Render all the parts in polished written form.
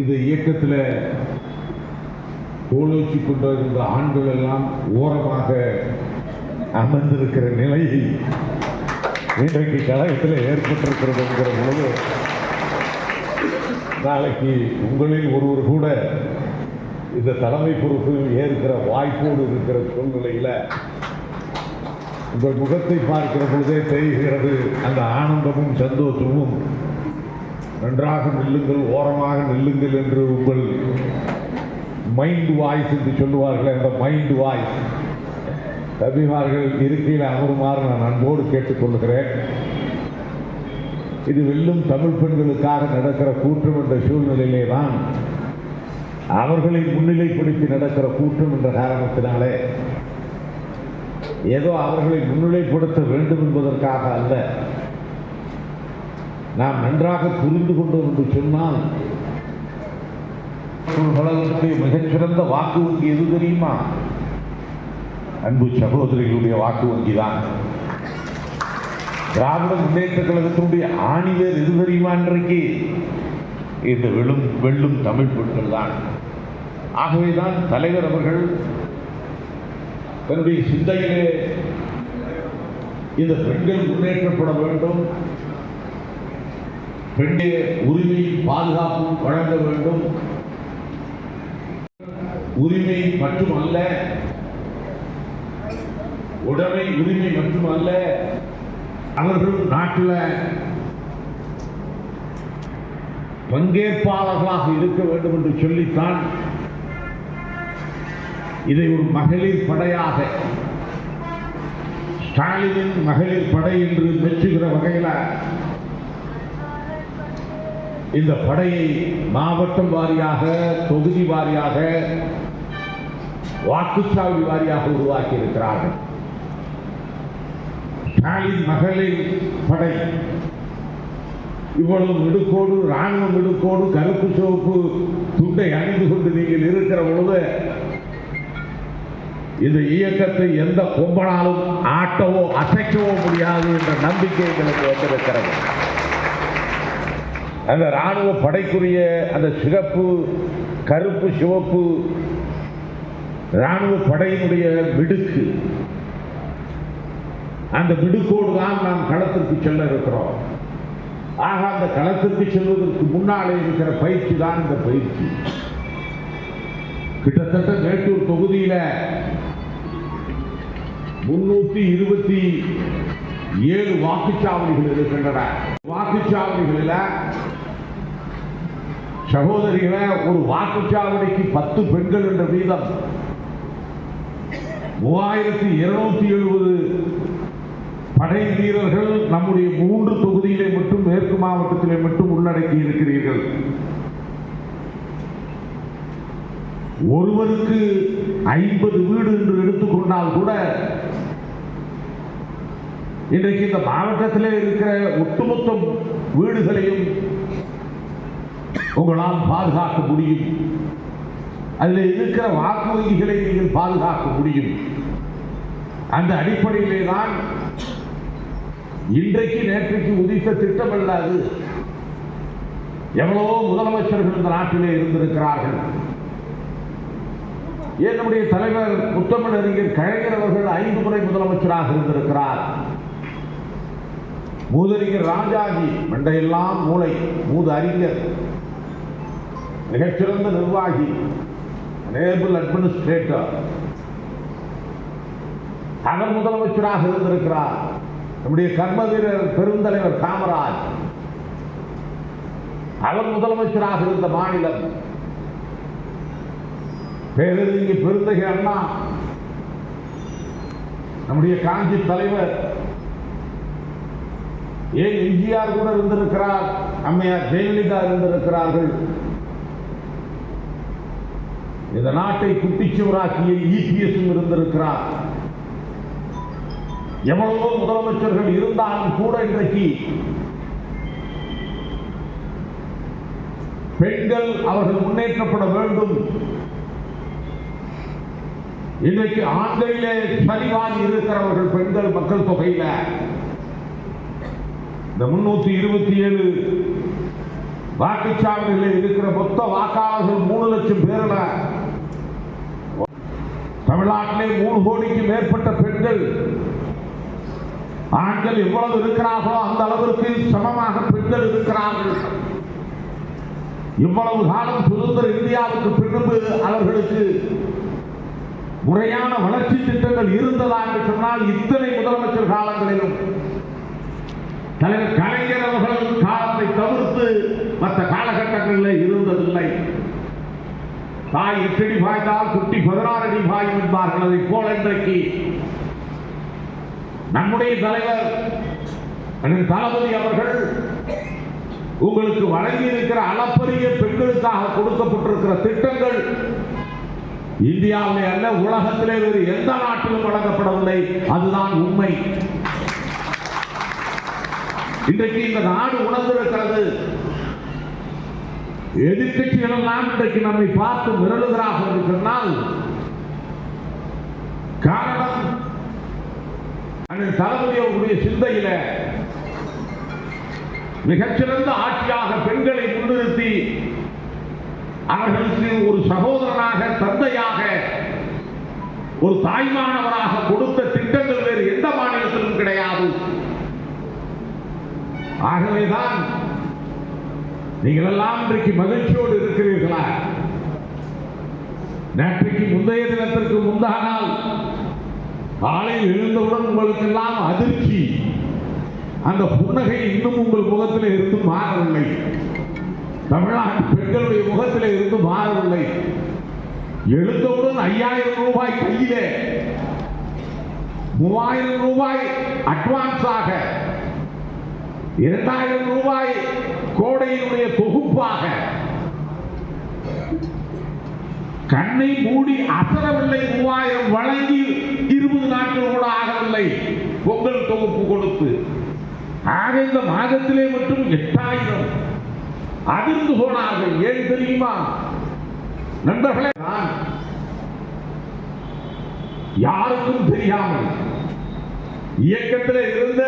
இந்த இயக்கத்தில் கோலோச்சி கொண்டிருந்த ஆண்கள் எல்லாம் ஓரமாக அமர்ந்திருக்கிற நிலையை இன்றைக்கு கழகத்தில் ஏற்பட்டிருக்கிறது என்கிற பொழுது நாளைக்கு உங்களில் ஒருவர் கூட இந்த தலைமை பொறுப்பு ஏற்கிற வாய்ப்போடு இருக்கிற சூழ்நிலையில் உங்கள் முகத்தை பார்க்கிற பொழுதே தெரிகிறது அந்த ஆனந்தமும் சந்தோஷமும். நன்றாக நில்லுங்கள், ஓரமாக நில்லுங்கள் என்று உங்கள் மைண்ட் வாய்ஸ் என்று சொல்லுவார்கள். அந்த மைண்ட் வாய்ஸ் தம்பிமார்கள் இருக்கையில் அமருமாறு நான் அன்போடு கேட்டுக்கொள்கிறேன். இது வெல்லும் தமிழ் பெண்களுக்காக நடக்கிற கூட்டம் என்ற சூழ்நிலையிலே தான் அவர்களை முன்னிலைப்படுத்தி நடக்கிற கூட்டம் என்ற காரணத்தினாலே ஏதோ அவர்களை முன்னிலைப்படுத்த வேண்டும் என்பதற்காக அல்ல, நாம் நன்றாக புரிந்து கொண்டோம் என்று சொன்னால் உலகத்துக்கு மிகச்சிறந்த வாக்கு வங்கி எது தெரியுமா? அன்பு சகோதரிகளுடைய வாக்கு வங்கி தான். திராவிட முன்னேற்ற கழகத்தினுடைய ஆணிவேர் எது தெரியுமா? இன்றைக்கு இந்த வெல்லும் தமிழ் பெண்கள் தான். ஆகவேதான் தலைவர் அவர்கள் தன்னுடைய சிந்தையிலே இந்த பெண்கள் முன்னேற்றப்பட வேண்டும், பெண்ணிய உரிமை பாதுகாப்பும் வழங்க வேண்டும். உரிமை மட்டுமல்ல, உடைமை உரிமை மட்டுமல்ல, அவர்கள் நாட்டில் பங்கேற்பாளர்களாக இருக்க வேண்டும் என்று சொல்லித்தான் இதை ஒரு மகளிர் படையாக, ஸ்டாலினின் மகளிர் படை என்று மெச்சுகிற வகையில் இந்த படையை மாவட்டம் வாரியாக, தொகுதி வாரியாக, வாக்குச்சாவடி வாரியாக உருவாக்கி இருக்கிறார்கள். ஸ்டாலின் மகளிர் படை இவ்வளவு மிடுக்கோடு, ராணுவ மிடுக்கோடு, கருப்பு சிவப்பு துண்டை அணிந்து கொண்டு நீங்கள் இருக்கிற பொழுது இந்த இயக்கத்தை எந்த கொம்பனாலும் ஆட்டவோ அசைக்கவோ முடியாது என்ற நம்பிக்கை எங்களுக்கு வந்திருக்கிறது. அந்த ராணுவ படைக்குரிய அந்த சிகப்பு, கருப்பு, சிவப்பு ராணுவ படையினுடைய மிடுக்கு, அந்த மிடுக்கோடு தான் நாம் களத்திற்கு செல்ல இருக்கிறோம். ஆக அந்த களத்திற்கு செல்வதற்கு முன்னாலே இருக்கிற பயிற்சி தான் இந்த பயிற்சி. கிட்டத்தட்ட மேட்டூர் தொகுதியில 327 வாக்குச்சாவடிகள் இருக்கின்றன. வாக்குச்சாவடிகளில் சகோதரிகளை ஒரு வாக்குச்சாவடிக்கு 10 பெண்கள் என்ற வீதம் 3270 படை வீரர்கள் நம்முடைய 3 தொகுதியிலே மட்டும், மேற்கு மாவட்டத்திலே மட்டும் உள்ளடக்கி இருக்கிறீர்கள். ஒருவருக்கு 50 வீடு என்று எடுத்துக்கொண்டால் கூட இன்றைக்கு இந்த மாவட்டத்திலே இருக்கிற ஒட்டுமொத்த வீடுகளையும் உங்களால் பாதுகாக்க முடியும். அதில் இருக்கிற வாக்கு வங்கிகளை நீங்கள் பாதுகாக்க முடியும். அந்த அடிப்படையிலே தான் இன்றைக்கு நேற்றைக்கு உதித்த திட்டம் அல்ல அது. எவ்வளவோ முதலமைச்சர்கள் இந்த நாட்டிலே இருந்திருக்கிறார்கள். ஏன் நம்முடைய தலைவர் முத்தமிழறிஞர் கலைஞர் அவர்கள் 5 முறை முதலமைச்சராக இருந்திருக்கிறார். மூதறிஞர் ராஜாஜி மண்டையெல்லாம் மூளை, மூது அறிஞர், மிகச்சிறந்த நிர்வாகி, நேபிள் அட்மினிஸ்ட்ரேட்டர், அவர் முதலமைச்சராக இருந்திருக்கிறார். நம்முடைய கர்ம வீரர் பெருந்தலைவர் காமராஜ், அவர் முதலமைச்சராக இருந்த மாநிலம். பேரறிஞர் பெருந்தகை அண்ணா, நம்முடைய காஞ்சி தலைவர், ஏன் எம்ஜிஆர் கூட இருந்திருக்கிறார், அம்மையார் ஜெயலலிதா இருந்திருக்கிறார்கள். இந்த நாட்டை குட்டிச்சுவராக்கிய இபிஎஸ் இருந்திருக்கிறார். எவ்வளவோ முதலமைச்சர்கள் இருந்தாலும் கூட இன்றைக்கு பெண்கள் அவர்கள் முன்னேற்றப்பட வேண்டும். இன்றைக்கு ஆண்களிலே சரிவாகி இருக்கிறவர்கள் பெண்கள் மக்கள் தொகையில இந்த 327 வாக்குச்சாவடிகளில் இருக்கிற மொத்த வாக்காளர்கள் 3 லட்சம் பேர்ல தமிழ்நாட்டிலே 3 கோடிக்கு மேற்பட்ட பெண்கள், ஆண்கள் எவ்வளவு இருக்கிறார்களோ அந்த அளவிற்கு சமமாக பெண்கள் இருக்கிறார்கள். இவ்வளவு காலம் சுதந்திர இந்தியாவுக்கு பின்பு அவர்களுக்கு முறையான வளர்ச்சி திட்டங்கள் இருந்ததா என்று சொன்னால் இத்தனை முதலமைச்சர் காலங்களிலும் தலைவர் கலைஞர் அவர்கள் காலத்தை தவிர்த்து மற்ற காலகட்டங்களில் இருந்ததில்லை. தாய் 8 அடி பாய்ந்தால் குட்டி 16 அடி பாயும் என்பார்கள். அதை போல இன்றைக்கு நம்முடைய தலைவர் தளபதி அவர்கள் உங்களுக்கு வழங்கி இருக்கிற அளப்பரிய பெண்களுக்காக கொடுக்கப்பட்டிருக்கிற திட்டங்கள் இந்தியாவிலே அல்ல, உலகத்திலே வேறு எந்த நாட்டிலும் வழங்கப்படவில்லை. அதுதான் உண்மை. இன்றைக்கு இந்த நாடு உணர்ந்திருக்கிறது. எதிர்கட்சிகள் எல்லாம் இன்றைக்கு நம்மை பார்த்து மிரளுகிறார்கள் என்று சொன்னால் காரணம் தளபதி அவருடைய சிந்தையில மிகச்சிறந்த ஆட்சியாக பெண்களை முன்னிறுத்தி அவர்களுக்கு ஒரு சகோதரனாக, தந்தையாக, ஒரு தாய்மானவராக கொடுத்த திட்டங்கள் வேறு எந்த மாநிலத்திலும் கிடையாது. ஆகவேதான் நீங்கள் எல்லாம் இன்றைக்கு மகிழ்ச்சியோடு இருக்கிறீர்களா? நேற்றைக்கு முந்தைய தினத்திற்கு முந்தைய நாள் காலையில் எழுந்தவுடன் உங்களுக்கு எல்லாம் அதிர்ச்சி, அந்த புன்னகை இன்னும் உங்கள் முகத்தில் இருந்து மாறவில்லை. தமிழ்நாட்டு பெண்களுடைய முகத்தில் இருந்து மாறவில்லை. எழுந்தவுடன் 5000 ரூபாய் கையிலே, 3000 ரூபாய் அட்வான்ஸாக, 2000 ரூபாய் கோடையினுடைய தொகுப்பாக, கண்ணை மூடி அசரவில்லை 3000 வழங்கி 20 நாட்கள் கூட ஆகவில்லை பொங்கல் தொகுப்பு கொடுத்து. ஆக இந்த மாதத்திலே மட்டும் 8000 அதிர்ந்து போனார்கள். ஏன் தெரியுமா நண்பர்களே? யாருக்கும் தெரியாமல் இயக்கத்தில் இருந்த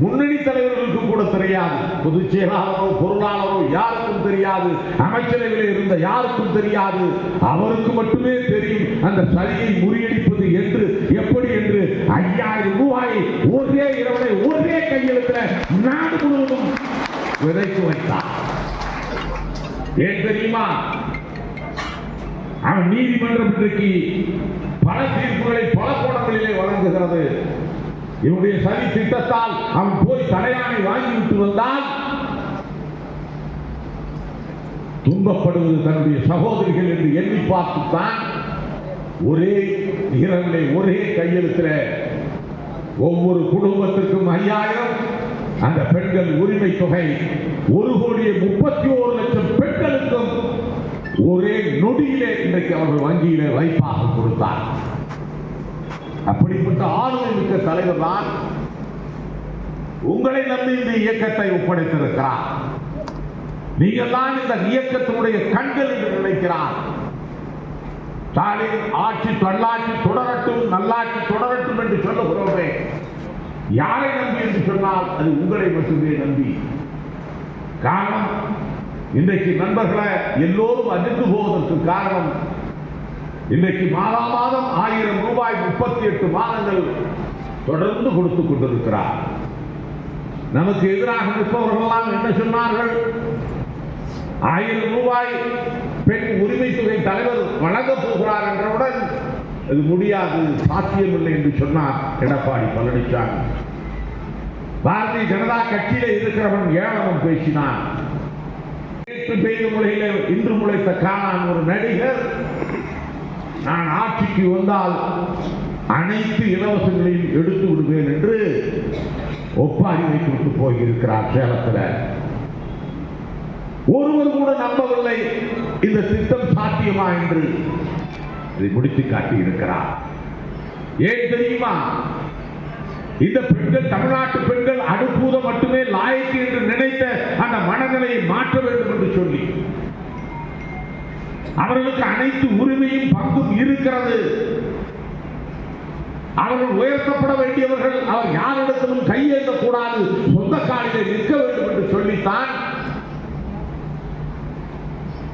முன்னணி தலைவர்களுக்கு கூட தெரியாது, பொதுச் செயலாளரோ பொருளாளரோ யாருக்கும் தெரியாது, அமைச்சரவையில் இருந்த யாருக்கும் தெரியாது. அவருக்கு மட்டுமே தெரியும் அந்த சதியை முறியடிப்பது என்று எப்படி என்று 5000 ரூபாயை ஒரே இரவனை ஒரே கையெழுத்தில் நாடு முழுவதும் விதைத்து வைத்தார். ஏன் தெரியுமா? அவன் நீதிமன்றம் இன்றைக்கு பல தீர்ப்புகளை பல கோணங்களிலே வழங்குகிறது. இவருடைய சதி திட்டத்தால் அவன் போய் தலையாணை வாங்கிவிட்டு வந்தால் துன்பப்படுவது தன்னுடைய சகோதரிகள் என்று எண்ணி பார்த்துத்தான் ஒரே இரவிலே ஒரே கையெழுத்தில் ஒவ்வொரு குடும்பத்திற்கும் 5000, அந்த பெண்கள் உரிமை தொகை 1,31,00,000 பெண்களுக்கும் ஒரே நொடியிலே இன்றைக்கு அவர்கள் வங்கியிலே வைப்பாக கொடுத்தார். அப்படிப்பட்ட ஆளுமை மிக்க தலைவர் தான் உங்களை நம்பி இந்த இயக்கத்தை ஒப்படைத்திருக்கிறார். நீங்கள் தான் இந்த இயக்கத்தினுடைய கண்கள் என்று நினைக்கிறார். ஸ்டாலின் ஆட்சி நல்லாட்சி தொடரட்டும், நல்லாட்சி தொடரட்டும் என்று சொல்லுகிறோமே, யாரை நம்பி என்று சொன்னால் அது உங்களை மட்டுமே நம்பி. காரணம், இன்றைக்கு நண்பர்களை எல்லோரும் அதிர்ந்து போவதற்கு காரணம், இன்றைக்கு மாதம் 1000 ரூபாய் 38 மாதங்கள் தொடர்ந்து கொடுத்துக் கொண்டிருக்கிறார். நமக்கு எதிராக நிற்பவர்கள் என்ன சொன்னார்கள்? 1000 ரூபாய் பெண் உரிமை தொகை தலைவர் வழங்கப் போகிறார் என்றவுடன் அது முடியாது, சாத்தியமில்லை என்று சொன்னார் எடப்பாடி பழனிசாமி. பாரதிய ஜனதா கட்சியிலே இருக்கிறவன் ஏளனம் பேசினான். நேற்று பெய்த முறையில் இன்று முளைத்த காணான் ஒரு நடிகர், நான் ஆட்சிக்கு வந்தால் அனைத்து இலவசங்களையும் எடுத்து விடுவேன் என்று ஒப்பாரி வைத்து போயிருக்கிறார். சேலத்தில் ஒருவர் கூட நம்பவில்லை இந்த திட்டம் சாத்தியமா என்று. இதை முடித்து காட்டியிருக்கிறார். ஏன் தெரியுமா? இந்த பெண்கள், தமிழ்நாட்டு பெண்கள் அடுப்பூதம் மட்டுமே லாய்க்கு என்று நினைத்த அந்த மனநிலையை மாற்ற வேண்டும் என்று சொல்லி அவர்களுக்கு அனைத்து உரிமையும் பங்கும் இருக்கிறது. அவர்கள் உயர்த்தப்பட வேண்டியவர்கள், அவர் யாரிடத்திலும் கையேற்ற கூடாது, சொந்த காலிலே நிற்க வேண்டும் என்று சொல்லித்தான்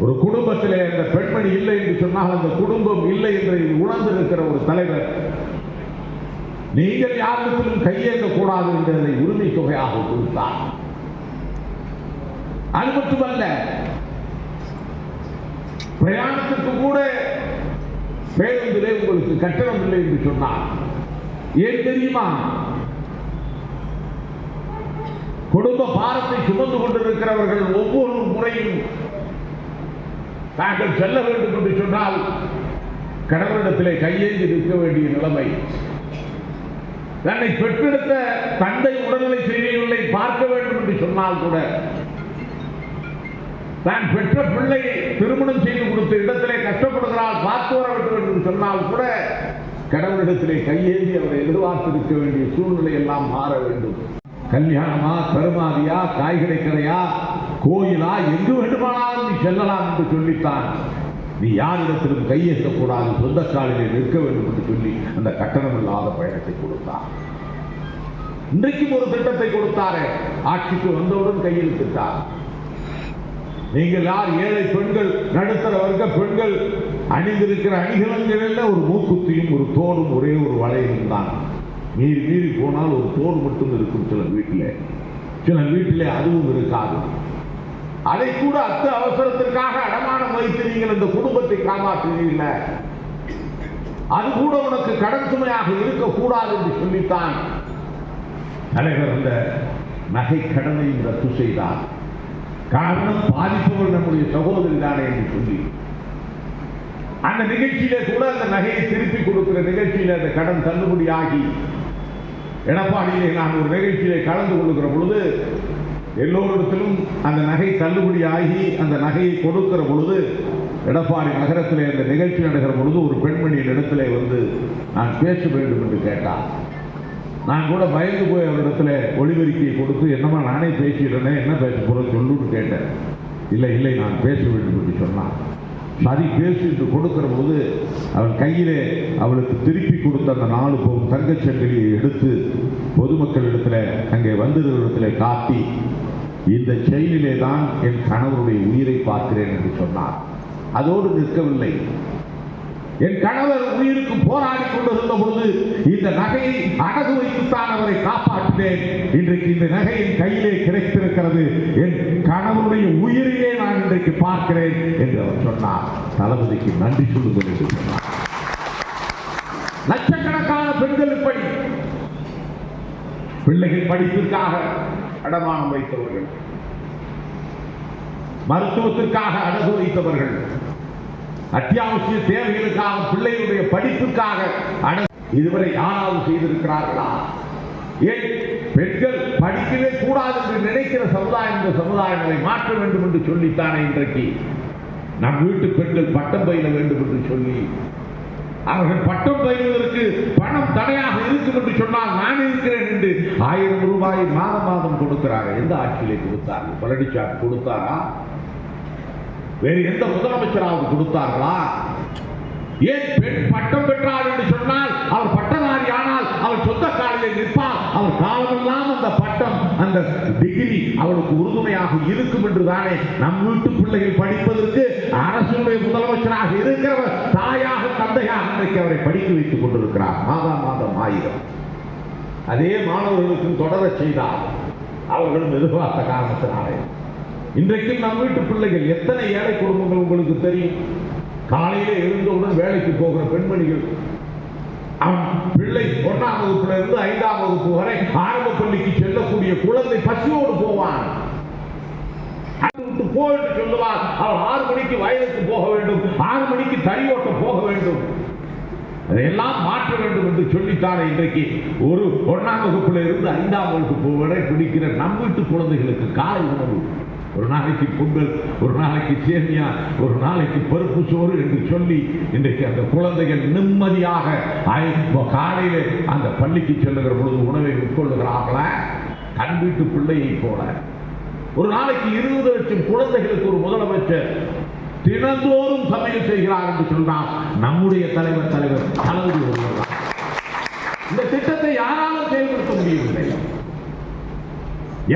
ஒரு குடும்பத்திலே அந்த பெண்மணி இல்லை என்று சொன்னால் அந்த குடும்பம் இல்லை என்று உணர்ந்திருக்கிற ஒரு தலைவர் நீங்கள் யாரிடத்திலும் கையேற்க கூடாது என்றதை உரிமை தொகையாக கொடுத்தார். அது மட்டுமல்ல, பிரயாணத்திற்கு கூட பேருந்திலே உங்களுக்கு கட்டணம் இல்லை என்று சொன்னார். ஏன் தெரியுமா? குடும்ப பாரத்தை சுமந்து கொண்டிருக்கிறவர்கள் ஒவ்வொரு முறையும் தாங்கள் செல்ல வேண்டும் என்று சொன்னால் கடவுளிடத்திலே கையேந்தி நிற்க வேண்டிய நிலைமை. தன்னை பெற்றெடுத்த தந்தை உடல்நிலை செய்திகளை பார்க்க வேண்டும் என்று சொன்னால் கூட, தான் பெற்ற பிள்ளையை திருமணம் செய்து கொடுத்த இடத்திலே கஷ்டப்படுகிறாள் பார்த்து வர வேண்டும் என்று சொன்னால் கூட கடவுளிடத்திலே கையேந்தி அவரை எதிர்பார்த்திருக்க வேண்டிய சூழ்நிலை எல்லாம் மாற வேண்டும். கல்யாணமா, கருமாதியா, காய்கறி கடையா, கோயிலா, எங்கு வேண்டுமானாலும் நீ செல்லலாம் என்று சொல்லித்தான் நீ யாரிடத்திலும் கையேற்றக்கூடாது, சொந்த காலிலே நிற்க வேண்டும் என்று சொல்லி அந்த கட்டணம் இல்லாத பயணத்தை கொடுத்தார். இன்றைக்கும் ஒரு திட்டத்தை கொடுத்தாரே, ஆட்சிக்கு வந்தவுடன் கையெழுத்திட்டார். நீங்கள் யார் ஏழை பெண்கள், நடுத்தர வர்க்க பெண்கள் அணிந்திருக்கிற அணிகலன்களில் ஒரு மூக்குத்தியும் ஒரு தோடும் ஒரே ஒரு வளையலும் தான். மீறி மீறி போனால் ஒரு தோடு மட்டும் இருக்கும் சில வீட்டிலே அதுவும் இருக்காது. அதை கூட அத்து அவசரத்திற்காக அடமானம் வைத்து நீங்கள் இந்த குடும்பத்தை காப்பாற்றுவீர்கள், அது கூட உனக்கு கடன் சுமையாக இருக்கக்கூடாது என்று சொல்லித்தான் தலைவர் அந்த நகை கடனையும் ரத்து செய்தார். காரணம், பாதிப்பவர்கள் நம்முடைய சகோதரி தானே என்று சொல்லி அந்த நிகழ்ச்சியிலே கூட அந்த நகையை திருப்பி கொடுக்கிற நிகழ்ச்சியில் அந்த கடன் தள்ளுபடியாகி எடப்பாடியிலே நான் ஒரு நிகழ்ச்சியிலே கலந்து கொள்ளுகிற பொழுது எல்லோரிடத்திலும் அந்த நகை தள்ளுபடியாகி அந்த நகையை கொடுக்கிற பொழுது எடப்பாடி நகரத்திலே அந்த நிகழ்ச்சி நடக்கிற பொழுது ஒரு பெண்மணியின் இடத்திலே வந்து நான் பேச வேண்டும் என்று கேட்டார். நான் கூட பயந்து போய் அவரிடத்துல ஒளிபெருக்கியை கொடுத்து என்னமா நானே பேசிடுறேன், என்ன பேச போற சொல்லுன்னு கேட்டேன். இல்லை நான் பேச வேண்டும் என்று சொன்னான். சரி பேசி என்று கொடுக்கிற போது அவள் கையிலே அவளுக்கு திருப்பி கொடுத்த அந்த 4 பவுன் தங்கச்சங்கிலியை எடுத்து பொதுமக்களிடத்துல அங்கே வந்தவர்களிடத்திலே காட்டி, இந்த செயலிலே தான் என் கணவருடைய உயிரை பார்க்கிறேன் என்று சொன்னார். அதோடு நிற்கவில்லை, என் கணவர் உயிருக்கு போராடி கொண்டிருந்த பொழுது இந்த நகையை அடகு வைத்துத்தான் அவரை காப்பாற்றினேன். இன்றைக்கு இந்த நகை என் கையிலே கிடைத்திருக்கிறது, என் கணவருடைய உயிரையே நான் இன்றைக்கு பார்க்கிறேன் என்று அவர் சொன்னார். தளபதிக்கு நன்றி சொல்லுங்கள் என்று சொன்னார். லட்சக்கணக்கான பெண்கள் இப்படி பிள்ளைகள் படிப்பிற்காக அடமானம் வைத்தவர்கள், மருத்துவத்திற்காக அடகு வைத்தவர்கள், அத்தியாவசிய தேவைகளுக்காக பிள்ளைகளுடைய படிப்புக்காக இதுவரை யாராவது செய்திருக்கிறார்களா? ஏன் பெண்கள் படிக்கவே கூடாது என்று நினைக்கிற சமுதாயம் இந்த சமுதாயங்களை மாற்ற வேண்டும் என்று சொல்லித்தானே இன்றைக்கு நம் வீட்டு பெண்கள் பட்டம் பயில வேண்டும் என்று சொல்லி, அவர்கள் பட்டம் பயிலுவதற்கு பணம் தடையாக இருக்கும் என்று சொன்னால் நான் இருக்கிறேன் என்று 1000 ரூபாயை மாதம் கொடுக்கிறார்கள். எந்த ஆட்சியிலே கொடுத்தார்கள்? பழனிசாமி கொடுத்தாரா? வேறு எந்த முதலமைச்சராவது கொடுத்தார்களா? ஏன் பெண் பட்டம் பெற்றார் என்று சொன்னால் அவர் பட்டதாரி ஆனால் அவர் சொந்த காலிலே நிற்பார், அவர் காலமெல்லாம் அந்த பட்டம் அந்த டிகிரி அவளுக்கு உறுதுணையாக இருக்கும் என்று தானே நம் வீட்டு பிள்ளைகள் படிப்பதற்கு அரசுடைய முதலமைச்சராக இருக்கிறவர் தாயாக தந்தையாக இன்றைக்கு அவரை படிக்க வைத்துக் கொண்டிருக்கிறார். மாதம் 1000. அதே மாணவர்களுக்கும் தொடர செய்தார். அவர்களும் எதிர்பார்த்த காரணத்தினாலே இன்றைக்கும் நம் வீட்டு பிள்ளைகள் எத்தனை ஏழை குடும்பங்கள் உங்களுக்கு தெரியும். காலையிலே எழுந்தவுடன் வேலைக்கு போகிற பெண்மணிகள், அவன் பிள்ளை 1ஆம் வகுப்புல இருந்து 5ஆம் வகுப்பு வரை ஆரம்ப பள்ளிக்கு செல்லக்கூடிய குழந்தை பசியோடு போவான். போயிட்டு சொல்லுவார், அவன் 6 மணிக்கு வயலுக்கு போக வேண்டும், 6 மணிக்கு தறி ஓட்ட போக வேண்டும். அதையெல்லாம் மாற்ற வேண்டும் என்று சொல்லித்தானே இன்றைக்கு ஒரு 1ஆம் வகுப்புல இருந்து 5ஆம் வகுப்பு வரை பிடிக்கிற நம் வீட்டு குழந்தைகளுக்கு காலை உணவு, ஒரு நாளைக்கு பொங்கல், ஒரு நாளைக்கு சேமியா, ஒரு நாளைக்கு பருப்பு சோறு என்று சொல்லி இன்றைக்கு அந்த குழந்தைகள் நிம்மதியாக காலையிலே அந்த பள்ளிக்கு செல்லுகிற பொழுது உணவை உட்கொள்ளுகிறார்களா? தன் வீட்டு பிள்ளையை போல ஒரு நாளைக்கு 20 லட்சம் குழந்தைகளுக்கு ஒரு முதலமைச்சர் தினந்தோறும் சமையல் செய்கிறார் என்று சொன்னால் நம்முடைய தலைவர் தளபதி ஒருவர். இந்த திட்டத்தை யாராலும் செயல்படுத்த முடியவில்லை.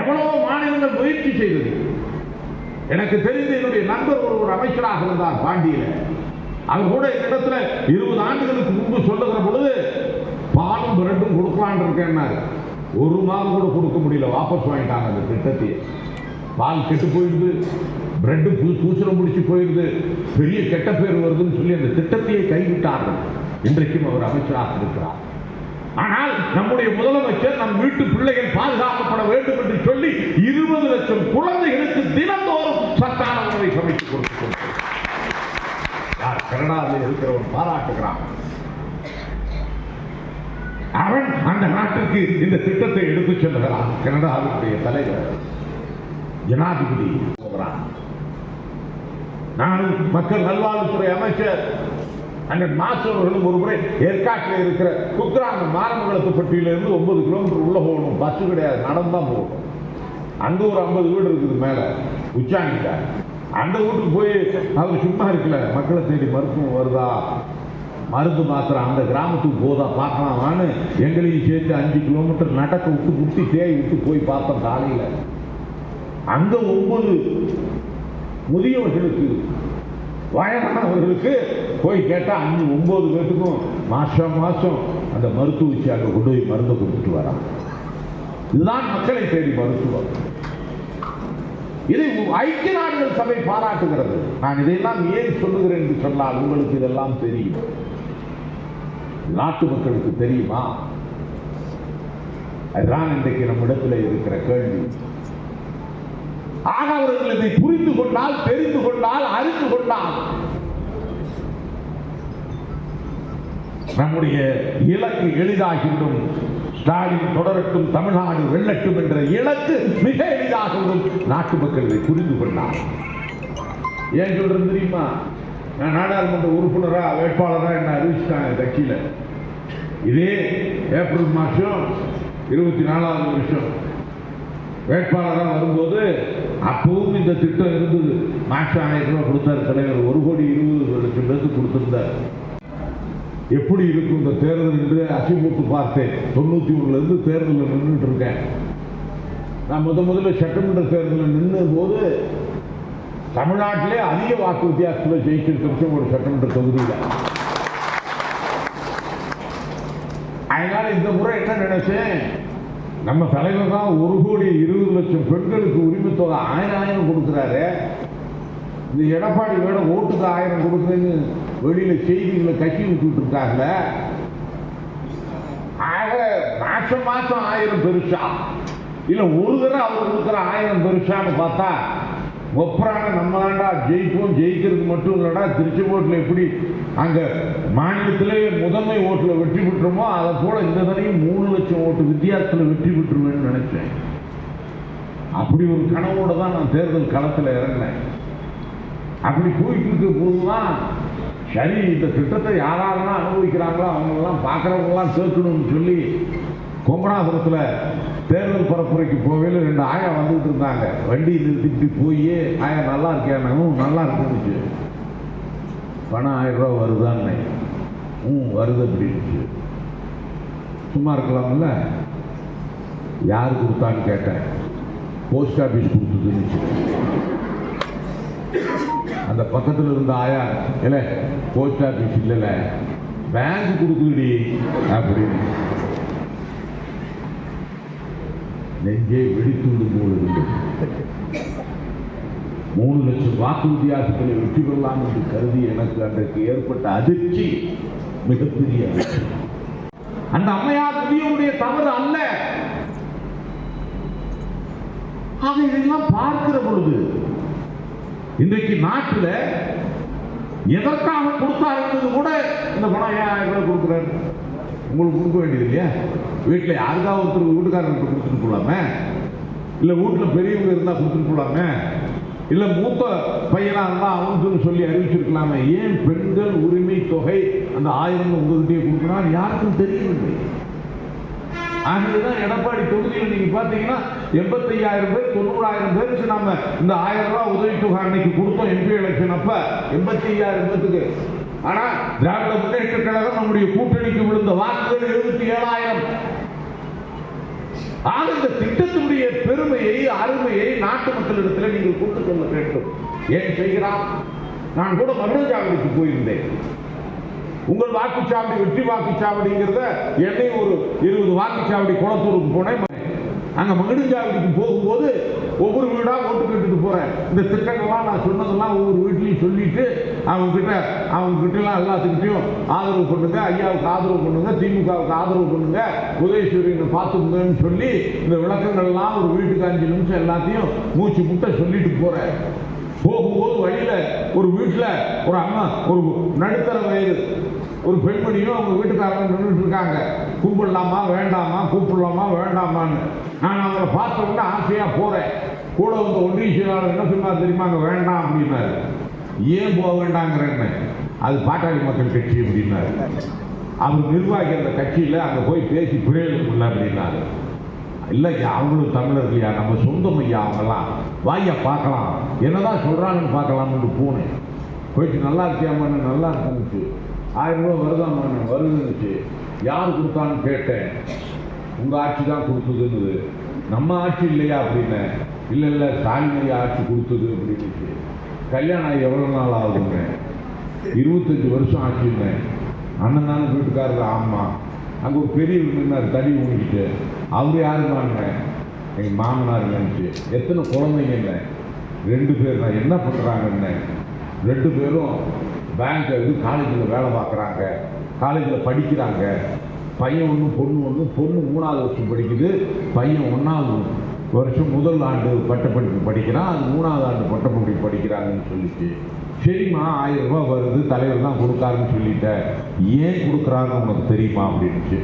எவ்வளவோ மாநிலங்கள் முயற்சி செய்தது. எனக்கு தெரிந்து என்னுடைய நண்பர் ஒரு அமைச்சராக இருந்தார் பாண்டியில. அவர் கூட இடத்துல 20 ஆண்டுகளுக்கு முன்பு சொல்லுகிற பொழுது பாலும் பிரெட்டும் கொடுக்கலான் இருக்கேன்னாரு. ஒரு மாதம் கூட கொடுக்க முடியல, வாபஸ் வாங்கிட்டாங்க அந்த திட்டத்தையே. பால் கெட்டு போயிடுது, பிரெட்டு பூசலம் முடிச்சு போயிடுது, பெரிய கெட்ட பேர் வருதுன்னு சொல்லி அந்த திட்டத்தையே கைவிட்டார்கள். இன்றைக்கும் அவர் அமைச்சராக இருக்கிறார். ஆனால் நம்முடைய முதலமைச்சர் நம் வீட்டு பிள்ளைகள் பாதுகாக்கப்பட வேண்டும் என்று சொல்லி 20 லட்சம் குழந்தைகளுக்கு தினந்தோறும் சத்தான உணவை சமைத்து கொடுத்து கனடாவில் இருக்கிறவன் பாராட்டுகிறான். அவன் அந்த நாட்டிற்கு இந்த திட்டத்தை எடுத்துச் செல்கிறான். கனடாவுடைய தலைவர் ஜனாதிபதி. நானும் மக்கள் நல்வாழ்வுத்துறை அமைச்சர் அண்ணன் மாசு அவர்களும் ஒரு முறை ஏற்காட்டில் இருக்கிற குக்கிராம மாரமங்கலத்து பட்டியிலிருந்து 9 கிலோமீட்டர் உள்ள போகணும். பஸ் கிடையாது, நடந்தான் போகணும். அங்க ஒரு 50 வீடு இருக்குது மேல உச்சாங்கிட்ட. அந்த வீட்டுக்கு போய் அவர் சும்மா இருக்கல, மக்களை தேடி மருத்துவம் வருதா, மருந்து மாத்திரம் அந்த கிராமத்துக்கு போதா பார்க்கலாமான்னு எங்களையும் சேர்த்து 5 கிலோமீட்டர் நடக்க விட்டு குட்டி தேய் விட்டு போய் பார்த்தோம் காலையில். அங்க 9 முதியவர்களுக்கு வயதானவர்களுக்கு போய் கேட்டால் 9 பேருக்கும் மாசம் மாசம் அந்த மருத்துவ அங்கே கொண்டு போய் மருந்தை கொடுத்துட்டு வரான். இதுதான் மக்களை தேடி மருத்துவம். இதை ஐக்கிய நாடுகள் சபை பாராட்டுகிறது. நான் இதையெல்லாம் ஏன் சொல்லுகிறேன் என்று சொன்னால் உங்களுக்கு இதெல்லாம் தெரியும், நாட்டு மக்களுக்கு தெரியுமா? அதுதான் இன்றைக்கு நம்மிடத்தில் இருக்கிற கேள்வி. ஆக அவர்கள் இதை புரிந்து கொண்டால், தெரிந்து கொண்டால், அறிந்து கொண்டால் நம்முடைய இலக்கு எளிதாகிவிடும். ஸ்டாலின் தொடரட்டும், தமிழ்நாடு வெல்லட்டும் என்ற இலக்கு மிக எளிதாகிவிடும். நாட்டு மக்கள் இதை புரிந்து கொண்டால். ஏன் சொல்றது தெரியுமா? நான் நாடாளுமன்ற உறுப்பினரா வேட்பாளரா என்ன அறிவிச்சிட்டாங்க கட்சியில. இதே ஏப்ரல் மாதம் 24வது வருஷம் வேட்பாளராக வரும்போது அப்பவும் இந்த திட்டம் இருந்தது. மாசம் 1000 ரூபாய் கொடுத்தாரு தலைவர். 1,20,00,000 பேருக்கு கொடுத்திருந்தார். எப்படி இருக்கும் இந்த தேர்தல் என்று அசிமுத்து பார்த்தேன். 91 தேர்தலில் நின்றுட்டு இருக்கேன். நான் முதல்ல சட்டமன்ற தேர்தலில் நின்ற போது தமிழ்நாட்டிலே அதிக வாக்கு வித்தியாசத்தில் ஜெயிச்சிருக்க ஒரு சட்டமன்ற தொகுதியில். அதனால இந்த முறை என்ன நினைச்சேன், நம்ம தலைவர் தான் 1,20,00,000 பெண்களுக்கு உரிமை தொகை 1000 கொடுக்குறாரு. இந்த எடப்பாடி வேட ஓட்டுக்கு 1000 கொடுக்குறேன்னு வெளியில செய்திகளை கட்சி விட்டுட்டு இருக்காங்க. ஆக மாசம் மாசம் 1000 பெருசா இல்ல ஒரு தடவை அவர் கொடுக்குற 1000 பெருசான்னு பார்த்தா ஒப்பரான நம்ம தாண்டா ஜெயிப்போம். ஜெயிக்கிறது மட்டும் இல்லடா, திருச்செங்கோட்டில் எப்படி அங்க மாநிலத்திலே முதன்மை ஓட்டுல வெற்றி பெற்றோமோ அதை போல இந்த தடையும் 3 லட்சம் ஓட்டு வித்தியாசத்தில் வெற்றி பெற்றுவேன்னு நினைச்சேன். அப்படி ஒரு கனவோட தான் நான் தேர்தல் களத்தில் இறங்கினேன். அப்படி போயிட்டு இருக்க போதுதான் சரி, இந்த திட்டத்தை யாரெல்லாம் அனுபவிக்கிறாங்களோ அவங்களெல்லாம் பார்க்குறவங்களாம் சேர்க்கணும்னு சொல்லி கொங்கனாபுரத்தில் தேர்தல் பரப்புரைக்கு போகையில் 2 ஆயா வந்துட்டு இருந்தாங்க. வண்டி நிறுத்திட்டு போய் ஆயா நல்லா இருக்கேன், நல்லா இருக்குன்னு. பணம் 1000 ரூபா வருதான்னு. வருது அப்படின்னு. சும்மா இருக்கலாம்ல. யார் கொடுத்தான்னு கேட்டேன். போஸ்ட் ஆஃபீஸ் கொடுத்ததுன்னு. அந்த பக்கத்தில் இருந்த ஆயா, இல்லை போஸ்ட் ஆஃபீஸ் இல்லைல்ல பேங்க் கொடுக்குதுடி அப்படின்னு. நெஞ்சே வெடித்துண்டு போல இருந்தது. 3 லட்சம் வாக்கு வித்தியாசங்களை வெற்றி பெறலாம் என்று கருதி எனக்கு அன்றைக்கு ஏற்பட்ட அதிர்ச்சி மிகப்பெரிய அதிர்ச்சி. அந்த அம்மையார் புதியவுடைய தவறு அல்ல. ஆக இதெல்லாம் பார்க்கிற பொழுது இன்றைக்கு நாட்டில் எதற்காக கொடுத்தார் என்பது கூட இந்த பணம் 1000 ரூபாய் கொடுக்குறாரு. உங்களுக்கு கொடுக்க வேண்டியது இல்லையா? வீட்டில் யாருக்காவது ஒருத்தர் வீட்டுக்காரர்கிட்ட கொடுத்துட்டு போகலாமே, இல்லை வீட்டில் பெரியவங்க இருந்தால் கொடுத்துட்டு போகலாமே, இல்லை மூத்த பையனாக இருந்தால் அவனுக்குன்னு சொல்லி அறிவிச்சிருக்கலாமே. ஏன் பெண்கள் உரிமை தொகை அந்த 1000 உங்ககிட்டயே கொடுக்கணும் யாருக்கும் தெரியவில்லை. ஆகவேதான் எடப்பாடி தொகுதியில் நீங்க பார்த்தீங்கன்னா 85,000 பேர் 90,000 பேருக்கு நம்ம இந்த 1000 ரூபாய் உதவித்தொகை அன்னைக்கு கொடுத்தோம். எம்பி எலெக்ஷன் அப்ப 85,000 பேருக்கு. ஆனா திராவிட முன்னேற்ற கழகம் நம்முடைய கூட்டணிக்கு விழுந்த வாக்குகள் 77,000. ஆக இந்த திட்டத்தினுடைய பெருமையை அருமையை நாட்டு மக்களிடத்தில் நீங்கள் கொண்டு செல்ல வேண்டும். ஏன் செய்கிறார்? நான் கூட மருதசாவடிக்கு போயிருந்தேன். உங்கள் வாக்குச்சாவடி வெற்றி வாக்குச்சாவடிங்கிறத என்னை ஒரு 20 வாக்குச்சாவடி குளத்தூருக்கு போனேன். அங்க மகிழ்ச்சாவடிக்கு போகும்போது ஒவ்வொரு வீடா ஓட்டு கேட்டுட்டு போறேன். இந்த திட்டங்கள்லாம் நான் சொன்னதெல்லாம் ஒவ்வொரு வீட்லையும் சொல்லிட்டு அவங்க கிட்ட எல்லாம் எல்லாத்துக்கிட்டையும் ஆதரவு பண்ணுங்க, ஐயாவுக்கு ஆதரவு பண்ணுங்க, திமுகவுக்கு ஆதரவு பண்ணுங்க, உதயசூரியனை பார்த்துக்கணும்னு சொல்லி இந்த விளக்கங்கள்லாம் ஒரு வீட்டுக்கு 5 நிமிஷம் எல்லாத்தையும் மூச்சு முட்டை சொல்லிட்டு போறேன். போகும்போது வழியில ஒரு வீட்டுல ஒரு அம்மா, ஒரு நடுத்தர வயது ஒரு பெண்மணியும் அவங்க வீட்டுக்காரங்க நின்றுட்டு இருக்காங்க. கூப்பிடலாமா வேண்டாமா, கூப்பிடலாமா வேண்டாமான்னு. நான் அவங்களை பார்த்த உடனே ஆசையா போறேன். கூட வந்து ஒன்றிய செயலாளர் என்ன சொன்னார் தெரியுமா? அங்கே வேண்டாம் அப்படின்னாரு. ஏன் போக வேண்டாங்கிறேன்னு, அது பாட்டாளி மக்கள் கட்சி அப்படின்னாரு. அவர் நிர்வாகி அந்த கட்சியில அங்கே போய் பேசி பிரயோஜனம் இல்லை அப்படின்னாரு. இல்லையா, அவங்களும் தமிழர்களையா, நம்ம சொந்தம் ஐயா அவங்கெல்லாம், வாயா பார்க்கலாம், என்னதான் சொல்றாங்கன்னு பார்க்கலாம்னு போனேன். போயிட்டு நல்லா இருக்கியாமான்னு, நல்லா இருந்துச்சு. 1000 ரூபா வருதாமான்னு, வருதுன்னுச்சு. யார் கொடுத்தான்னு கேட்டேன். உங்கள் ஆட்சி தான் கொடுத்ததுன்னு. நம்ம ஆட்சி இல்லையா அப்படின்னு. இல்லை ஸ்டாலின் ஆட்சி கொடுத்தது அப்படின்னு. கல்யாணம் ஆகி எவ்வளோ நாள் ஆகுதுங்க? 25 வருஷம் ஆச்சுன்னு. அண்ணன் தானே வீட்டுக்காரர்? ஆமாம். அங்கே ஒரு பெரிய நின்னார் தடி ஊங்கிட்டு. அவர் யாருமாங்க? எங்கள் மாமனார் நினச்சி. எத்தனை குழந்தைங்க? 2 பேர் தான். என்ன பண்ணுறாங்கன்னு? 2 பேரும் பேங்க் காலேஜில் வேலை பார்க்குறாங்க, காலேஜில் படிக்கிறாங்க. பையன் ஒன்று பொண்ணு ஒன்று. பொண்ணு 3ஆவது வருஷம் படிக்குது, பையன் 1ஆவது வருஷம் முதல் ஆண்டு பட்டப்படிப்பு படிக்கிறான். அது 3ஆவது ஆண்டு பட்டப்படிப்பு படிக்கிறாங்கன்னு சொல்லிச்சு. சரிம்மா, 1000 ரூபா வருது, தலைவர் தான் கொடுக்காருன்னு சொல்லிட்டேன். ஏன் கொடுக்குறாருன்னு உனக்கு தெரியுமா அப்படின்னுச்சு.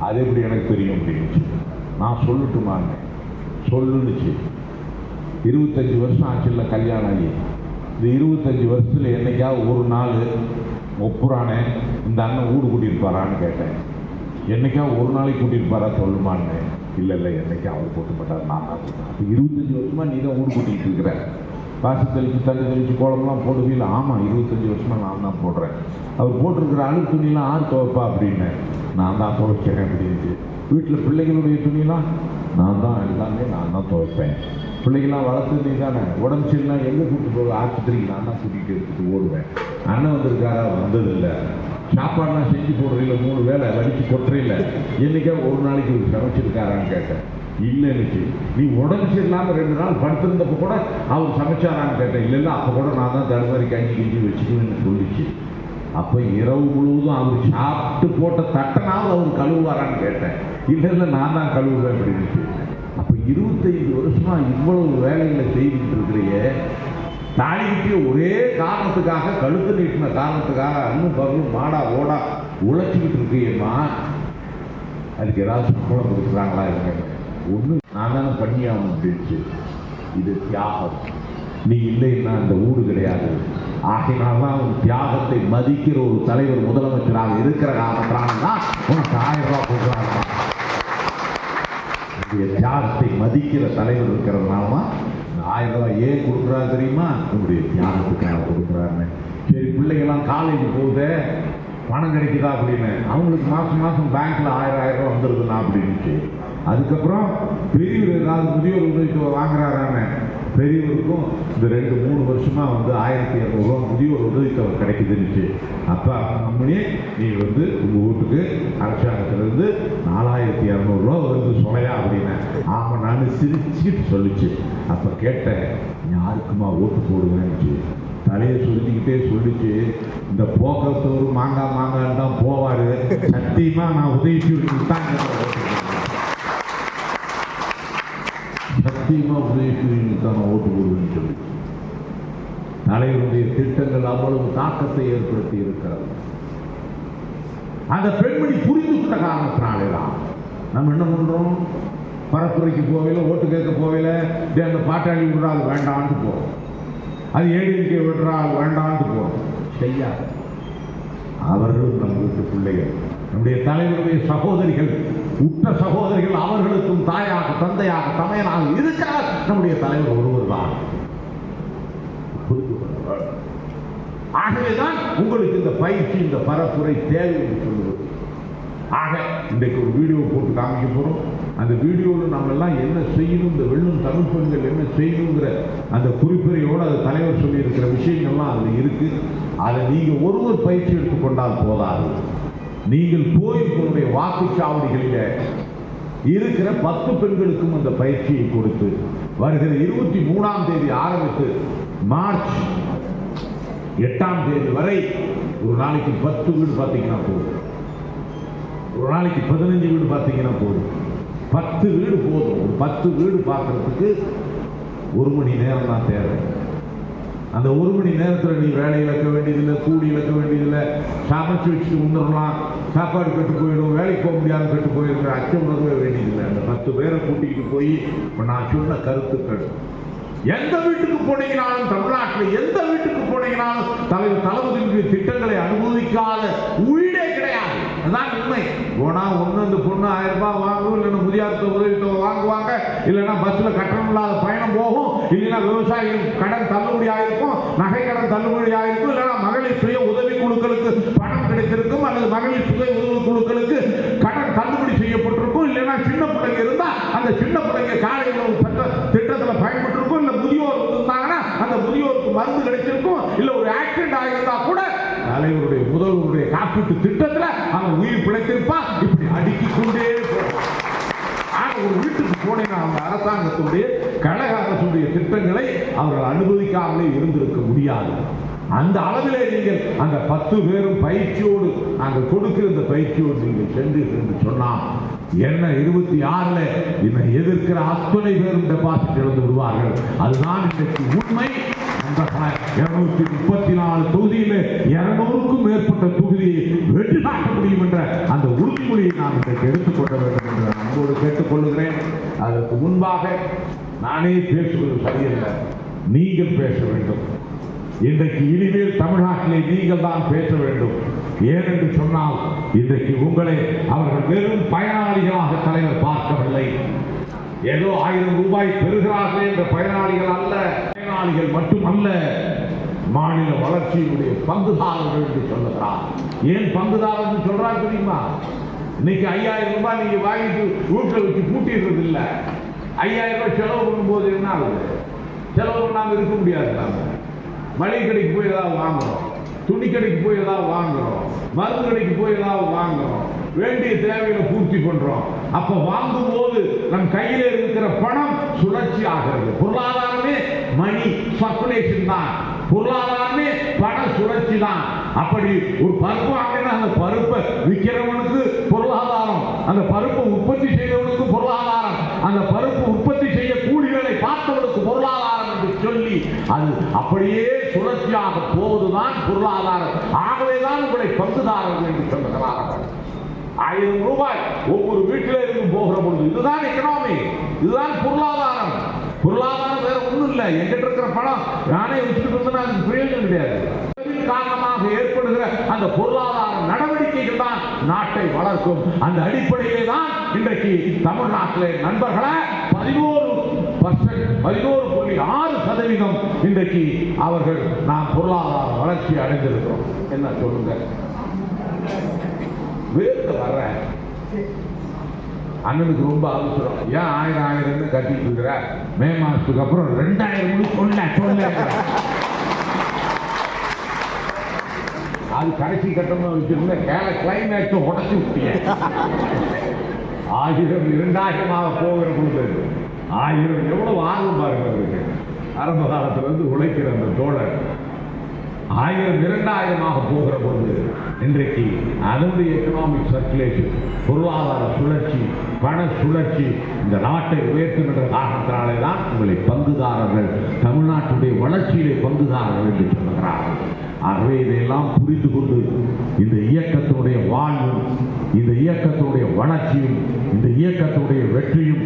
அது எப்படி எனக்கு தெரியும் அப்படின்னுச்சு. நான் சொல்லட்டுமாங்க? சொல்லுன்னுச்சு. 25 வருஷம் ஆச்சுல்ல கல்யாணம் ஆகி. இந்த 25 வருஷத்தில் என்னைக்காவது ஒரு நாள் ஒப்புறானே இந்த அண்ணன் ஊடு கூட்டியிருப்பாரான்னு கேட்டேன். என்னைக்காவது ஒரு நாளைக்கு கூட்டியிருப்பாரா சொல்லுமான்னு. இல்லை என்னைக்கா அவர் போட்டு மாட்டார், நான் தான் போட்டேன். அப்போ 25 வருஷமா நீ தான் ஊடு கூட்டிகிட்டு இருக்கிற. காசு தெளிச்சு தண்ணி தெளிச்சு கோலம்லாம் போடுவீங்களா? ஆமாம், 25 வருஷமா நான் தான் போடுறேன். அவர் போட்டிருக்கிற அழுக்கு துணியெல்லாம் யார் துவைப்பா அப்படின்னு. நான் தான் துவைக்கிறேன் அப்படின்ட்டு. வீட்டில் பிள்ளைகளுடைய துணியெல்லாம் நான் தான், எல்லாமே நான் தான் துவைப்பேன். பிள்ளைகள்லாம் வளர்த்து நீ தானே. உடம்பு சரியில்லாம் எங்கே கூப்பிட்டு போவேன்? ஆஸ்பத்திரிக்கு நான் தான் கூட்டிகிட்டு எடுத்துகிட்டு ஓடுவேன். அண்ணன் வந்திருக்காரா? வந்ததில்லை. சாப்பாடுலாம் செஞ்சு போடுறதில்ல, 3 வேளை வடித்து கொட்டுறையில். என்றைக்கா ஒரு நாளைக்கு சமைச்சிருக்காரான்னு கேட்டேன். இல்லைன்னுச்சு. நீ உடம்பு சரியில்லாமல் 2 நாள் படுத்திருந்தப்போ கூட அவர் சமைச்சாரான்னு கேட்டேன். இல்லை அப்போ கூட நான் தான் தடுமாறி கஞ்சி வச்சுக்குவேன்னு சொல்லிச்சு. அப்போ இரவு முழுவதும் அவர் சாப்பிட்டு போட்ட தட்டனாவது அவர் கழுவுவாரான்னு கேட்டேன். இல்லை நான் தான் கழுவுவேன் அப்படின்னுச்சு. அப்போ 25 வருஷமா இவ்வளவு வேலைகளை செய்துட்டு இருக்கிறையே, தாலிக்கிட்டே ஒரே காரணத்துக்காக, கழுத்து நீட்டின காரணத்துக்காக அண்ணும் பகலும் மாடா ஓடா உழைச்சிக்கிட்டு இருக்கியம்மா. அதுக்கு ஏதாவது சம்பளம் கொடுக்குறாங்களா? இருக்காங்க. ஒன்று நான் தானே பண்ணியாகணும் அப்படின்ச்சு. இது தியாகம். நீ இல்லைன்னா அந்த ஊடு கிடையாது. ஆகையினால்தான் உன் தியாகத்தை மதிக்கிற ஒரு தலைவர் முதலமைச்சராக இருக்கிற காரணத்தினால்தான் உனக்கு 1000 ரூபா கொடுக்குறாங்க. தியாகத்தை மதிக்கிற தலைவர் இருக்கிறதுனால 1000 ரூபாய் ஏன் கொடுக்குறாரு தெரியுமா? உங்களுடைய தியாகத்துக்காக கொடுக்குறாருன்னு. சரி, பிள்ளைங்கள்லாம் காலேஜ் போகுது, பணம் கிடைக்குதா அப்படின்னு. அவங்களுக்கு மாதம் பேங்க்கில் 1000 ரூபா வந்துருக்குண்ணா அப்படின்னுச்சு. அதுக்கப்புறம் பெரியவர் ஏதாவது முதியோர் உதவித்தொகை வாங்குறாரான்னு. பெரியவருக்கும் இந்த 2-3 வருஷமா 1200 ரூபா முதியோர் உதவித்தொகை கிடைக்குதுன்னுச்சு. அப்போ நம்மளே நீ உங்கள் வீட்டுக்கு அரசாங்கத்திலேருந்து 4200 ரூபா வருது சொலையா அப்படின்னு. ஆமாம், நான் சிரிச்சுக்கிட்டு சொல்லிச்சு. அப்போ கேட்டேன், யாருக்குமா ஓட்டு போடுவேன்னுச்சு. தலையை சொல்லிக்கிட்டே சொல்லிச்சு. இந்த போக்குவரத்து மாங்கான்னு தான் போவார். சத்தியமாக நான் உதவிக்கு தான் சத்தியமாக உதவிக்குறிக்கான ஓட்டு போடுவேன்னு சொல்லி. தலைவருடைய திட்டங்கள் அவ்வளவு தாக்கத்தை ஏற்படுத்தி இருக்கிறது. அந்த பெண்மணி புரிந்து கொண்ட காரணத்தினாலே தான் நம்ம என்ன பண்றோம்? பரப்புரைக்கு போவையில, ஓட்டு கேட்க போவையில அந்த பாட்டாளி விடுறா அது வேண்டான்ட்டு போறோம், அது ஏடிஎம்கே விடுறா அது வேண்டான்ட்டு போறோம். செய்யாது. அவர்களும் நம்ம வீட்டு பிள்ளைகள், நம்முடைய தலைவருடைய சகோதரிகள், உற்ற சகோதரிகள். அவர்களுக்கும் தாயாக, தந்தையாக, தமையனாக இருக்கிறார் நம்முடைய தலைவர் ஒருவர் தான். ஆகவேதான் உங்களுக்கு இந்த பயிற்சி, இந்த பரப்புரை தேவை என்று சொல்லுவது. ஆக இன்றைக்கு ஒரு வீடியோ போட்டு காமிக்க போகிறோம். அந்த வீடியோவில் நம்ம எல்லாம் என்ன செய்யணும், இந்த வெள்ளும் தமிழ் பெண்கள் என்ன செய்யணுங்கிற அந்த குறிப்புரையோடு அது தலைவர் சொல்லியிருக்கிற விஷயங்கள்லாம் அதில் இருக்குது. அதை நீங்கள் ஒருவர் பயிற்சி எடுத்துக்கொண்டால் போதாது. நீங்கள் போய் உங்களுடைய வாக்குச்சாவடிகளில் இருக்கிற 10 பெண்களுக்கும் அந்த பயிற்சியை கொடுத்து வருகிற 23ஆம் தேதி ஆரம்பித்து மார்ச் 8ஆம் தேதி வரை ஒரு நாளைக்கு 10 வீடு பார்த்தீங்கன்னா போதும், ஒரு நாளைக்கு 15 வீடு பார்த்தீங்கன்னா போதும், 10 வீடு போதும். ஒரு 10 வீடு பார்க்கறதுக்கு 1 மணி நேரம் தான் தேவை. அந்த 1 மணி நேரத்தில் நீ வேலை இழக்க வேண்டியதில்லை, கூலி இழக்க வேண்டியதில்லை, சமைச்சு வச்சுட்டு வந்துடலாம், சாப்பாடு கெட்டு போயிடும், வேலைக்கு போக முடியாத கெட்டு போயிருக்கிற அச்சம் உணர்வே வேண்டியதில்லை. அந்த 10 பேரை கூட்டிகிட்டு போய் இப்போ நான் சொன்ன கருத்துக்கள் எந்த வீட்டுக்கு போனீங்கனாலும், தமிழ்நாட்டில் எந்த வீட்டுக்கு போனீங்கனாலும் தலைவர் தளபதியுடைய திட்டங்களை அனுபவிக்காத வீடே கிடையாது. அதுதான் உண்மை. போனா ஒன்று அந்த பொண்ணு 1000 ரூபாய் வாங்கும், இல்லைன்னா முதியார் உதவித்தொகை வாங்குவாங்க, இல்லைன்னா பஸ்ல கட்டணம் இல்லாத பயணம் போகும், இல்லைன்னா விவசாயிகள் கடன் தள்ளுபடி ஆயிருக்கும், நகை கடன் தள்ளுபடி ஆயிருக்கும், இல்லைன்னா மகளிர் சுய உதவி குழுக்களுக்கு பணம் கிடைத்திருக்கும், அல்லது மகளிர் சுய உதவி குழுக்களுக்கு கடன் தள்ளுபடி செய்யப்பட்டிருக்கும், இல்லைன்னா சின்ன பிள்ளைங்க இருந்தா அந்த சின்ன பிள்ளைங்க காலை உணவு திட்டத்தில் பயன்பட்டிருக்கும், இல்ல முதியோர் இருந்தாங்கன்னா அந்த முதியோருக்கு மருந்து கிடைச்சிருக்கும், இல்ல ஒரு ஆக்சிடென்ட் ஆகியிருந்தா கூட தலைவருடைய முதல்வருடைய காப்பீட்டு திட்டத்தில் அவன் உயிர் பிழைத்திருப்பான். இப்படி அடுக்கிக் கொண்டே ஒரு வீட்டுக்கு போனீங்கன்னா அவங்க அரசாங்கத்துடைய கழக அரசுடைய திட்டங்களை அவர்கள் அனுபவிக்காமலே இருந்திருக்க முடியாது. அந்த அளவிலே நீங்கள் அந்த 10 பேரும் பயிற்சியோடு நாங்கள் கொடுக்கிற இந்த பயிற்சியோடு நீங்கள் சென்று என்று சொன்னால் என்ன 26ல் என்னை எதிர்க்கிற அத்தனை பேரும் டெபாசிட் இழந்து விடுவார்கள். அதுதான் இன்றைக்கு உண்மை. 234 தொகுதியில் 200க்கும் மேற்பட்ட தொகுதியை வெற்றி காட்ட முடியும் என்ற அந்த உறுதிமொழியை நாம் இன்றைக்கு எடுத்துக்கொள்ள வேண்டும் என்று அன்போடு கேட்டுக்கொள்கிறேன். அதற்கு முன்பாக நானே பேசுவது சரியல்ல, நீங்கள் பேச வேண்டும். இன்றைக்கு இனிமேல் தமிழ்நாட்டிலே நீங்கள் தான் பேச வேண்டும். ஏனென்று சொன்னால் இன்றைக்கு உங்களை அவர்கள் வெறும் பயனாளிகளாக தலைவர் பார்க்கவில்லை. ஏதோ 1000 ரூபாய் பெறுகிறார்கள் என்ற பயனாளிகள் அல்ல, பயனாளிகள் மட்டுமல்ல, மாநில வளர்ச்சியினுடைய பங்குதாரர்கள் என்று சொல்லுகிறார். ஏன் பங்குதாரர் என்று சொல்றார் தெரியுமா? இன்னைக்கு 5000 ரூபாய் நீங்க வாங்கிட்டு வீட்டில் வச்சு பூட்டிடுறது இல்லை. 5000 ரூபாய் செலவு பண்ணும்போது என்ன ஆகுது? செலவு பண்ணாமல் இருக்க முடியாது. நாம மளிகை கடைக்கு போய் ஏதாவது வாங்குறோம், துணி கடைக்கு போய் ஏதாவது வாங்குறோம், மருந்து கடைக்கு போய் ஏதாவது வாங்குறோம், வேண்டிய தேவைகளை பூர்த்தி பண்றோம். அப்ப வாங்கும் போது நம் கையில இருக்கிற பணம் சுழற்சி ஆகிறது. பொருளாதாரமே மணி சர்க்குலேஷன் தான், பொருளாதாரமே பண சுழற்சி தான். அப்படி ஒரு பருப்பு வாங்கினா அந்த பருப்பை விற்கிறவனுக்கு பொருளாதாரம், அந்த பருப்பை உற்பத்தி செய்தவனுக்கு பொருளாதாரம், அந்த பருப்பு உற்பத்தி செய்ய கூலிகளை பார்த்தவனுக்கு பொருளாதாரம் என்று சொல்லி அது அப்படியே சுழற்சியாக போவதுதான் பொருளாதாரம். ஆகவேதான் உங்களை பங்குதாரர்கள் என்று சொல்லுகிறார்கள். 1000 ரூபாய் ஒவ்வொரு வீட்டிலே இருந்து போகிற பொழுது இதுதான் எக்கனாமி, இதுதான் பொருளாதாரம். பொருளாதாரம் வேற ஒன்றும் இல்லை. எங்கிட்ட இருக்கிற பணம் நானே வச்சுட்டு இருந்தேன்னா அதுக்கு பிரயோஜனம் கிடையாது. காரணமாக ஏற்படுகிற அந்த பொருளாதார நடவடிக்கைகள் தான் நாட்டை வளர்க்கும். அந்த அடிப்படையிலே தான் இன்றைக்கு தமிழ்நாட்டிலே நண்பர்களே 11.6% இன்றைக்கு அவர்கள் நாம் பொருளாதார வளர்ச்சி அடைந்திருக்கிறோம். என்ன சொல்லுங்க? வேர்க்க வர்ற அண்ணனுக்கு ரொம்ப அவசரம். ஏன் 1000 கட்டிட்டு இருக்கிற? மே மாசத்துக்கு அப்புறம் 2000 சொல்ல அது கடைசி கட்டணம் வச்சிருந்த கிளைமேக்ஸை உடச்சி விட்டிய 1000 2000 போகிற பொழுது 1000 எவ்வளவு ஆர்வம் பாருங்க அவருக்கு. ஆரம்ப காலத்திலிருந்து உழைக்கிற அந்த தோழர் 1000 2000 போகிற பொழுது இன்றைக்கு அதனுடைய எக்கனாமிக் சர்க்குலேஷன், பொருளாதார சுழற்சி, பண சுழற்சி இந்த நாட்டை உயர்த்துகின்ற காரணத்தினாலே தான் உங்களை பங்குதாரர்கள், தமிழ்நாட்டுடைய வளர்ச்சியிலே பங்குதாரர்கள் என்று சொல்லுகிறார்கள். ஆகவே இதையெல்லாம் புரிந்து கொண்டு இந்த இயக்கத்தினுடைய வாழ்வும், இந்த இயக்கத்தினுடைய வளர்ச்சியும், இந்த இயக்கத்தினுடைய வெற்றியும்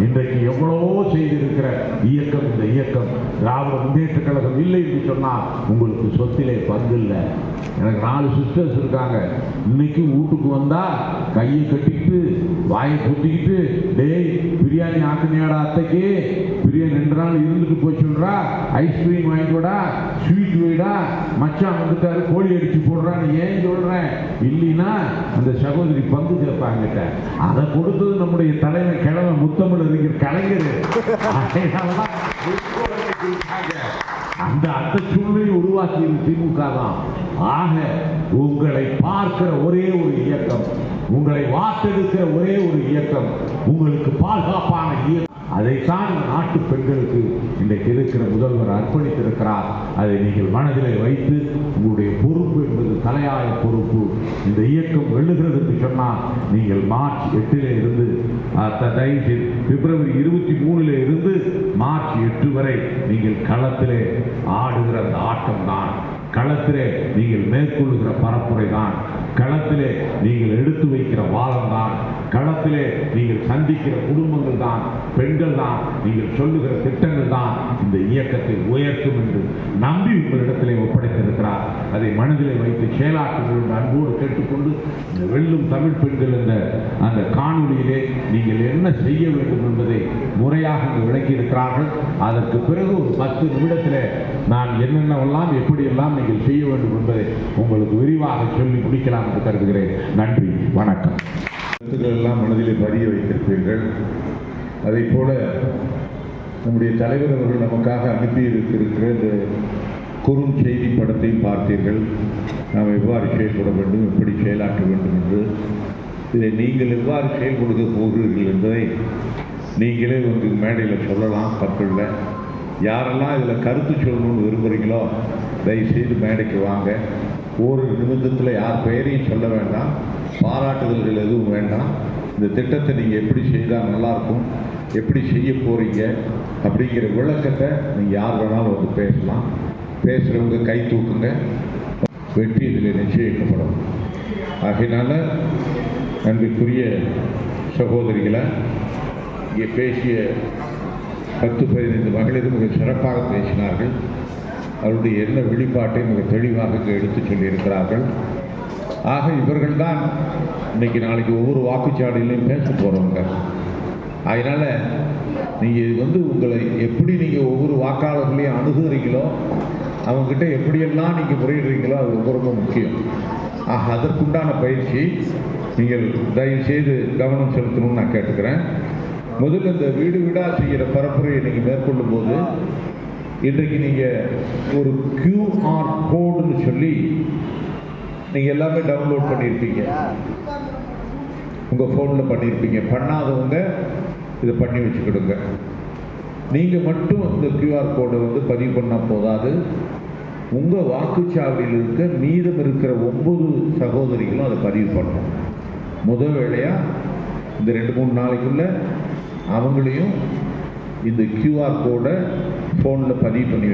இன்றைக்கு எவ்வளவோ செய்திருக்கிற இயக்கம் இந்த இயக்கம். திராவிட முன்னேற்ற கழகம் இல்லை என்று சொன்னால் உங்களுக்கு சொத்திலே பங்கு இல்லை. எனக்கு 4 சிஸ்டர்ஸ் இருக்காங்க. இன்னைக்கு வீட்டுக்கு வந்தா கையை கட்டிக்கிட்டு வாயை குத்திக்கிட்டு, டேய் பிரியாணி ஆக்குனியாடா அத்தைக்கு, பிரியாணி 2 நாள் இருந்துட்டு போய் சொல்றா, ஐஸ்கிரீம் வாங்கிக்கூடா, ஸ்வீட் வைடா, மச்சான் வந்துட்டாரு கோழி அடிச்சு போடுறான்னு ஏன் சொல்றேன் இல்லைன்னா அந்த சகோதரி பங்கு கேட்பாங்கிட்ட அதை கொடுத்தது நம்முடைய தலைமை கிழமை முத்தமிழ் இருக்கிற கலைஞர். அந்த அந்த சூழ்நிலையை உருவாக்கியது திமுக தான். ஆக உங்களை பார்க்கிற ஒரே ஒரு இயக்கம், உங்களை வார்த்தெடுக்கிற ஒரே ஒரு இயக்கம், உங்களுக்கு பாதுகாப்பான இயக்கம், அதைத்தான் நாட்டு பெண்களுக்கு இன்றைக்கு இருக்கிற முதல்வர் அர்ப்பணித்திருக்கிறார். அதை நீங்கள் மனதிலே வைத்து உங்களுடைய பொறுப்பு என்பது தலையாய பொறுப்பு. இந்த இயக்கம் வெல்லுகிறது என்று சொன்னால் நீங்கள் மார்ச் 8 இருந்து பிப்ரவரி 23 இருந்து மார்ச் 8 வரை நீங்கள் களத்திலே ஆடுகிற அந்த ஆட்டம் தான், களத்திலே நீங்கள் மேற்கொள்ளுகிற பரப்புரை தான், களத்திலே நீங்கள் எடுத்து வைக்கிற வாதம் தான், களத்திலே நீங்கள் சந்திக்கிற குடும்பங்கள் தான், பெண்கள் தான், நீங்கள் சொல்லுகிற திட்டங்கள் தான் இந்த இயக்கத்தை உயர்த்தும் என்று நம்பி உங்களிடத்திலே ஒப்படைத்திருக்கிறார். அதை மனதிலே வைத்து செயலாற்றுங்கள் அன்போடு கேட்டுக்கொண்டு இந்த வெல்லும் தமிழ் பெண்கள் என்ற அந்த காணொலியிலே நீங்கள் என்ன செய்ய வேண்டும் என்பதை முறையாக விளக்கி இருக்கிறார்கள். அதற்கு பிறகு ஒரு 10 நிமிடத்தில் நான் என்னென்னவெல்லாம் எப்படியெல்லாம் நீங்கள் செய்ய வேண்டும் என்பதை உங்களுக்கு விரிவாக சொல்லி முடிக்கலாம் என்று கருதுகிறேன். நன்றி, வணக்கம். எல்லாம் மனதிலே பதிய வைத்திருப்பீர்கள். அதை போல நம்முடைய தலைவர் அவர்கள் நமக்காக அனுப்பி இருக்கிற இந்த குறுஞ்செய்தி படத்தையும் பார்த்தீர்கள். நாம் எவ்வாறு செயல்பட வேண்டும், எப்படி செயலாற்ற வேண்டும் என்று. இதை நீங்கள் எவ்வாறு செயல்படுத்த போகிறீர்கள் என்பதை நீங்களே உங்கள் மேடையில் சொல்லலாம். தப்பில்லை. யாரெல்லாம் இதில் கருத்து சொல்லணும்னு விரும்புகிறீங்களோ தயவுசெய்து மேடைக்கு வாங்க. ஒரு நிமிடத்தில் யார் பெயரையும் சொல்ல வேண்டாம், பாராட்டுதல்கள் எதுவும் வேண்டாம். இந்த திட்டத்தை நீங்கள் எப்படி செய்தால் நல்லாயிருக்கும், எப்படி செய்ய போகிறீங்க அப்படிங்கிற விளக்கத்தை நீங்கள் யார் வேணாலும் வந்து பேசலாம். பேசுகிறவங்க கை தூக்குங்க, வெற்றி இதில் நிச்சயிக்கப்படும். ஆகையினால அன்பிற்குரிய சகோதரிகளை, இங்கே பேசிய 10-15 மகளிரும் மிக சிறப்பாக பேசினார்கள். அவருடைய என்ன வெளிப்பாட்டை மிக தெளிவாக எடுத்து சொல்லியிருக்கிறார்கள். ஆக இவர்கள் தான் இன்னைக்கு நாளைக்கு ஒவ்வொரு வாக்குச்சாவடியிலையும் பேச போகிறவங்க. அதனால் நீங்கள் உங்களை எப்படி நீங்கள் ஒவ்வொரு வாக்காளர்களையும் அணுகுறீங்களோ, அவங்ககிட்ட எப்படியெல்லாம் நீங்கள் முறையிடுறீங்களோ அது ரொம்ப ரொம்ப முக்கியம். ஆக அதற்குண்டான பயிற்சி நீங்கள் தயவு செய்து கவனம் செலுத்தணும்னு நான் கேட்டுக்கிறேன். முதல்ல இந்த வீடு வீடாக செய்கிற பரப்புரையை நீங்கள் மேற்கொள்ளும் போது இன்றைக்கு நீங்கள் ஒரு QR கோடுன்னு சொல்லி நீங்கள் எல்லாமே டவுன்லோட் பண்ணியிருப்பீங்க, உங்கள் ஃபோனில் பண்ணியிருப்பீங்க. பண்ணாதவங்க இதை பண்ணி வச்சுக்கிடுங்க. நீங்கள் மட்டும் இந்த QR கோடை பதிவு பண்ணால் போதாது. உங்கள் வாக்குச்சாவடியில் இருக்க மீதம் இருக்கிற 9 சகோதரிகளும் அதை பதிவு பண்ணணும். முதல் வேளையாக இந்த 2-3 நாளைக்குள்ள அவங்களையும் இந்த QR கோடை ஃபோனில் பதிவு பண்ணி